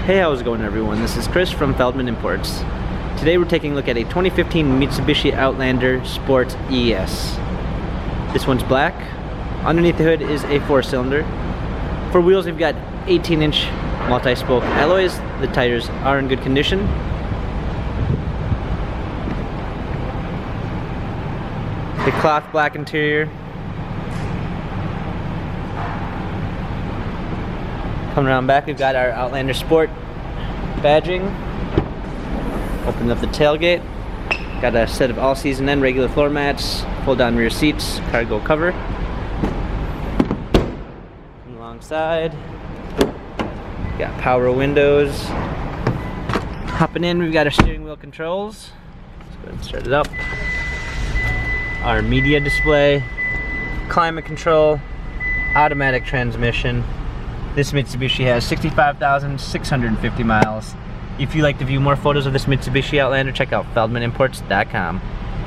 Hey, how's it going everyone? This is Chris from Feldmann Imports. Today we're taking a look at a 2015 Mitsubishi Outlander Sport ES. This one's black. Underneath the hood is a 4-cylinder. For wheels we've got 18-inch multi-spoke alloys. The tires are in good condition. The cloth black interior. Coming around back, we've got our Outlander Sport badging. Open up the tailgate. Got a set of all-season and regular floor mats, fold-down rear seats, cargo cover. Alongside, got power windows. Hopping in, we've got our steering wheel controls. Let's go ahead and start it up. Our media display, climate control, automatic transmission. This Mitsubishi has 65,650 miles. If you'd like to view more photos of this Mitsubishi Outlander, check out feldmanimports.com.